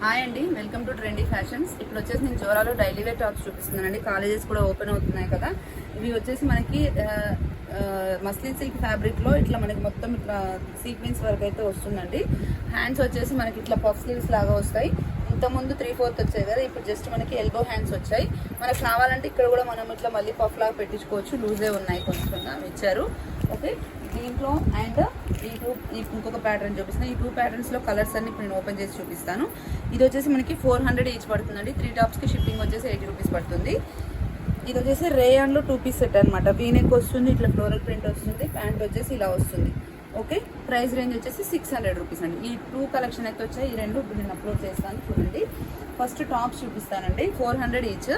Hi అండి, welcome to trendy fashions. ఇప్పుడు వచ్చేసి నేను జోరాలో డైలీ వేర్ టాప్స్ చూపిస్తున్నానండి. కాలేజెస్ కూడా ఓపెన్ అవుతున్నాయి కదా. ఇవి వచ్చేసి మనకి మస్లిన్ సిల్క్ ఫ్యాబ్రిక్లో ఇట్లా మనకి మొత్తం ఇట్లా సీక్వెన్స్ వర్క్ అయితే వస్తుందండి. హ్యాండ్స్ వచ్చేసి మనకి ఇట్లా పఫ్ స్లీవ్స్ లాగా వస్తాయి. ఇంతకుముందు 3/4 వచ్చాయి కదా, ఇప్పుడు జస్ట్ మనకి ఎల్బో హ్యాండ్స్ వచ్చాయి. మనకు కావాలంటే ఇక్కడ కూడా మనం ఇట్లా మళ్ళీ పఫ్ లాగా పెట్టించుకోవచ్చు. లూజే ఉన్నాయి, కొంచెం ఇచ్చారు. ఓకే, దీంట్లో అండ్ ఇంకొక ప్యాటర్న్ చూపిస్తాను. ఈ 2 ప్యాటర్న్స్లో కలర్స్ అన్ని ఇప్పుడు నేను ఓపెన్ చేసి చూపిస్తాను. ఇది వచ్చేసి మనకి 400 ఈచ్ పడుతుందండి. 3 టాప్స్కి షిప్పింగ్ వచ్చేసి 80 రూపీస్ పడుతుంది. ఇది వచ్చేసి రేయాన్లో 2 పీస్ సెట్ అనమాట. వీనెక్ వస్తుంది, ఇట్లా ఫ్లోరల్ ప్రింట్ వస్తుంది, ప్యాంట్ వచ్చేసి ఇలా వస్తుంది. ఓకే, ప్రైస్ రేంజ్ వచ్చేసి 600 రూపీస్ అండి. ఈ 2 కలెక్షన్ అయితే వచ్చాయి. ఈ 2 ఇప్పుడు నేను అప్లోడ్ చేస్తాను, చూడండి. ఫస్ట్ టాప్స్ చూపిస్తానండి. 400 ఈచ్.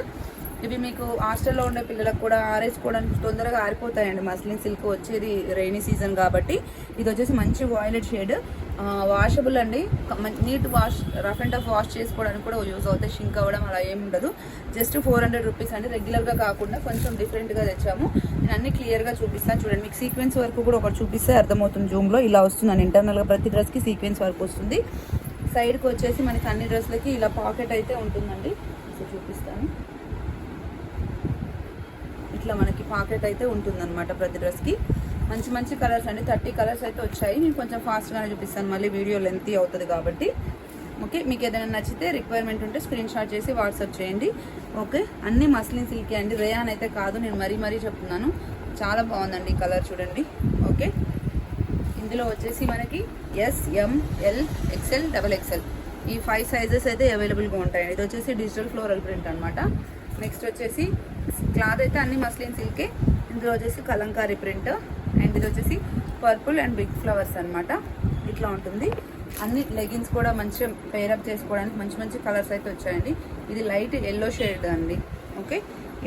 ఇవి మీకు హాస్టల్లో ఉండే పిల్లలకు కూడా ఆరేసుకోవడానికి తొందరగా ఆరిపోతాయండి. మస్లిన్ సిల్క్ వచ్చేది రైనీ సీజన్ కాబట్టి. ఇది వచ్చేసి మంచి వాయిలెట్ షేడ్, వాషబుల్ అండి. Neat wash, rough and tough wash చేసుకోవడానికి కూడా యూజ్ అవుతాయి. షింక్ అవ్వడం అలా ఏమి ఉండదు. జస్ట్ 400 రూపీస్ అండి. రెగ్యులర్గా కాకుండా కొంచెం డిఫరెంట్గా తెచ్చాము. నేను అన్ని క్లియర్గా చూపిస్తాను, చూడండి. మీకు సీక్వెన్స్ వర్క్ కూడా ఒకటి చూపిస్తే అర్థమవుతుంది. జూమ్లో ఇలా వస్తుందండి. ఇంటర్నల్గా ప్రతి డ్రెస్కి సీక్వెన్స్ వర్క్ వస్తుంది. సైడ్కి వచ్చేసి మనకి అన్ని డ్రెస్లకి ఇలా పాకెట్ అయితే ఉంటుందండి. సో చూపిస్తాను. ఇట్లా మనకి పాకెట్ అయితే ఉంటుందన్నమాట ప్రతి డ్రెస్కి. మంచి మంచి కలర్స్ అండి. 30 కలర్స్ అయితే వచ్చాయి. నేను కొంచెం ఫాస్ట్గానే చూపిస్తాను, మళ్ళీ వీడియో లెంతీ అవుతుంది కాబట్టి. ఓకే, మీకు ఏదైనా నచ్చితే రిక్వైర్మెంట్ ఉంటే స్క్రీన్ షాట్ చేసి వాట్సాప్ చేయండి. ఓకే, అన్ని మస్లిన్ సిల్కే అండి. రేయాన్ అయితే కాదు, నేను మరీ చెప్తున్నాను. చాలా బాగుందండి ఈ కలర్, చూడండి. ఓకే, ఇందులో వచ్చేసి మనకి S, M, L, XL, XXL ఈ 5 సైజెస్ అయితే అవైలబుల్గా ఉంటాయండి. ఇది వచ్చేసి డిజిటల్ ఫ్లోరల్ ప్రింట్ అనమాట. నెక్స్ట్ వచ్చేసి క్లాత్ అయితే అన్ని మస్లిన్ సిల్కే. ఇందులో వచ్చేసి కలంకారీ ప్రింట్, అండ్ ఇది వచ్చేసి పర్పుల్ అండ్ బిగ్ ఫ్లవర్స్ అనమాట. ఇట్లా ఉంటుంది. అన్ని లెగిన్స్ కూడా మంచిగా పేరప్ చేసుకోవడానికి మంచి మంచి కలర్స్ అయితే వచ్చాయండి. ఇది లైట్ ఎల్లో షేడ్ అండి. ఓకే,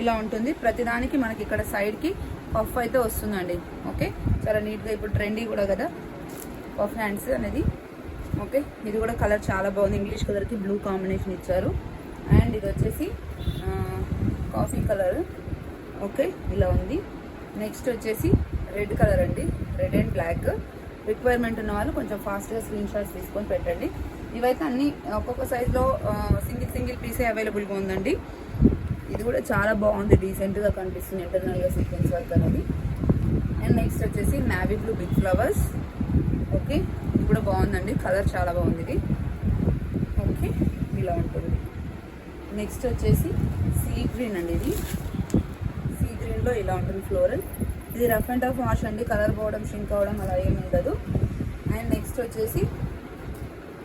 ఇలా ఉంటుంది. ప్రతిదానికి మనకి ఇక్కడ సైడ్కి పఫ్ అయితే వస్తుందండి. ఓకే, చాలా నీట్గా, ఇప్పుడు ట్రెండీ కూడా కదా పఫ్ హ్యాండ్స్ అనేది. ఓకే, ఇది కూడా కలర్ చాలా బాగుంది. ఇంగ్లీష్ కలర్కి బ్లూ కాంబినేషన్ ఇచ్చారు. అండ్ ఇది వచ్చేసి కాఫీ కలర్. ఓకే, ఇలా ఉంది. నెక్స్ట్ వచ్చేసి రెడ్ కలర్ అండి, రెడ్ అండ్ బ్లాక్. రిక్వైర్మెంట్ ఉన్న వాళ్ళు కొంచెం ఫాస్ట్గా స్క్రీన్ షాట్స్ తీసుకొని పెట్టండి. ఇవైతే అన్ని ఒక్కొక్క సైజ్లో సింగిల్ పీసే అవైలబుల్గా ఉందండి. ఇది కూడా చాలా బాగుంది, డీసెంట్గా కనిపిస్తుంది ఇంటర్నల్గా సీక్వెన్స్ వర్క్ అనేది. అండ్ నెక్స్ట్ వచ్చేసి navy blue big flowers. Okay, ఇది కూడా బాగుందండి, కలర్ చాలా బాగుంది ఇది. ఓకే, ఇలా ఉంటుంది. నెక్స్ట్ వచ్చేసి సీ గ్రీన్ అండి. ఇది సీ గ్రీన్లో ఇలా ఉంటుంది ఫ్లోరల్. ఇది రఫ్ అండ్ టఫ్ వాష్ అండి, కలర్ పోవడం, షింక్ అవ్వడం అలా ఏమి ఉండదు. అండ్ నెక్స్ట్ వచ్చేసి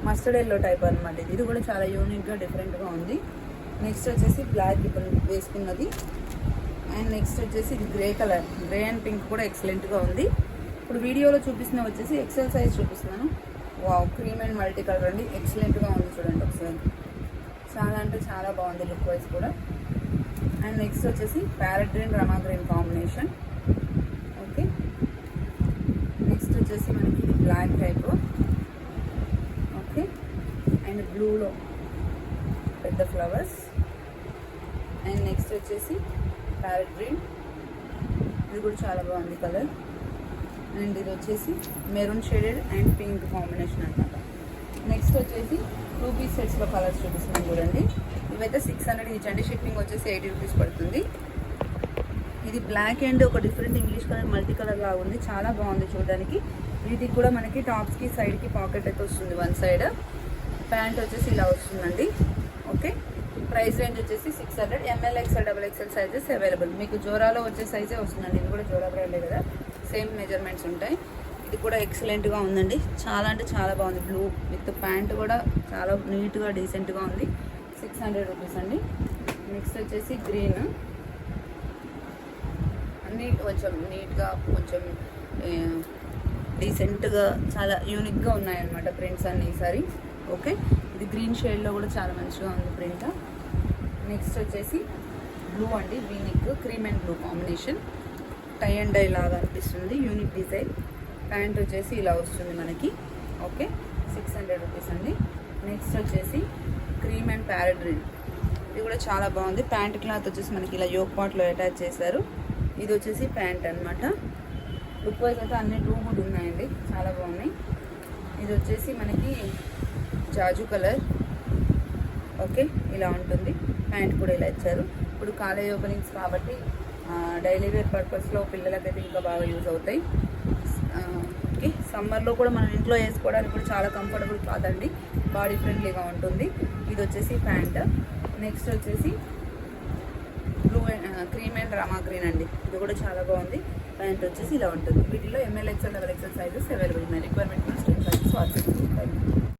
మస్టర్డ్ ఎల్లో టైప్ అనమాట. ఇది కూడా చాలా యూనిక్గా డిఫరెంట్గా ఉంది. నెక్స్ట్ వచ్చేసి బ్లాక్ ఇప్పుడు వేసుకున్నది. అండ్ నెక్స్ట్ వచ్చేసి ఇది grey colour, grey and pink కూడా ఎక్సలెంట్గా ఉంది. ఇప్పుడు వీడియోలో చూపిస్తున్న వచ్చేసి ఎక్సెల్ సైజ్ చూపిస్తున్నాను. Wow, cream and multi colour అండి, ఎక్సలెంట్గా ఉంది. చూడండి ఒకసారి, చాలా అంటే చాలా బాగుంది లుక్ వైజ్ కూడా. అండ్ నెక్స్ట్ వచ్చేసి ప్యారెట్ గ్రీన్, రమా గ్రీన్ కాంబినేషన్. ఓకే, నెక్స్ట్ వచ్చేసి మనకి ఇది బ్లాక్ టైప్. ఓకే, అండ్ బ్లూలో పెద్ద ఫ్లవర్స్. అండ్ నెక్స్ట్ వచ్చేసి ప్యారెట్ గ్రీన్, ఇది కూడా చాలా బాగుంది కలర్. అండ్ ఇది వచ్చేసి maroon shaded and pink combination అనమాట. నెక్స్ట్ వచ్చేసి 2 పీస్ సెట్స్లో కలర్స్ చూపిస్తున్నాను, చూడండి. ఇవైతే 600 ఈచ్ అండి. షిప్పింగ్ వచ్చేసి 80 రూపీస్ పడుతుంది. ఇది బ్లాక్ అండ్ ఒక different English colour multi colour లాగా ఉంది, చాలా బాగుంది చూడడానికి. వీటికి కూడా మనకి టాప్స్కి సైడ్కి పాకెట్ అయితే వస్తుంది. వన్ సైడ్ ప్యాంట్ వచ్చేసి ఇలా వస్తుందండి. ఓకే, ప్రైస్ రేంజ్ వచ్చేసి 600. ML, XL, XXL sizes available. మీకు జోరాలో వచ్చే సైజే వస్తుందండి. ఇది కూడా జోరా బ్రాండే కదా, సేమ్ మెజర్మెంట్స్ ఉంటాయి. ఇది కూడా ఎక్సలెంట్గా ఉందండి, చాలా అంటే చాలా బాగుంది. బ్లూ విత్ ప్యాంట్ కూడా చాలా నీట్గా డీసెంట్గా ఉంది. 600 రూపీస్ అండి. నెక్స్ట్ వచ్చేసి గ్రీన్, అన్నీ కొంచెం నీట్గా, కొంచెం డీసెంట్గా, చాలా యూనిక్గా ఉన్నాయన్నమాట ప్రింట్స్ అన్నీ ఈసారి. ఓకే, ఇది గ్రీన్ షేడ్లో కూడా చాలా మంచిగా ఉంది ప్రింట్. నెక్స్ట్ వచ్చేసి బ్లూ అండి, వీనిక్ cream and blue combination. Tie and dye లాగా అనిపిస్తుంది, యూనిక్ డిజైన్. ప్యాంట్ వచ్చేసి ఇలా వస్తుంది మనకి. ఓకే, 600 రూపీస్ అండి. నెక్స్ట్ వచ్చేసి క్రీమ్ అండ్ ప్యారెట్ గ్రీన్, ఇది కూడా చాలా బాగుంది. ప్యాంట్ క్లాత్ వచ్చేసి మనకి ఇలా యోక్ పాట్లో అటాచ్ చేశారు. ఇది వచ్చేసి ప్యాంట్ అనమాట. లుక్ వైజ్ అయితే అన్ని 2 గుడ్ ఉన్నాయండి, చాలా బాగున్నాయి. ఇది వచ్చేసి మనకి జాజు కలర్, ఓకే, ఇలా ఉంటుంది. ప్యాంట్ కూడా ఇలా ఇచ్చారు. ఇప్పుడు కాలేజ్ ఓపెనింగ్స్ కాబట్టి డైలీ వేర్ పర్పస్లో పిల్లలకైతే ఇంకా బాగా యూజ్ అవుతాయి. ఓకే, సమ్మర్లో కూడా మనం ఇంట్లో వేసుకోవడానికి కూడా చాలా కంఫర్టబుల్ కాదండి, బాడీ ఫ్రెండ్లీగా ఉంటుంది. ఇది వచ్చేసి ప్యాంట్. నెక్స్ట్ వచ్చేసి blue and cream and Rama green అండి, ఇది కూడా చాలా బాగుంది. ప్యాంట్ వచ్చేసి ఇలా ఉంటుంది. వీటిలో ML, XL, XXL sizes available ఉన్నాయి. Requirement screenshots WhatsApp.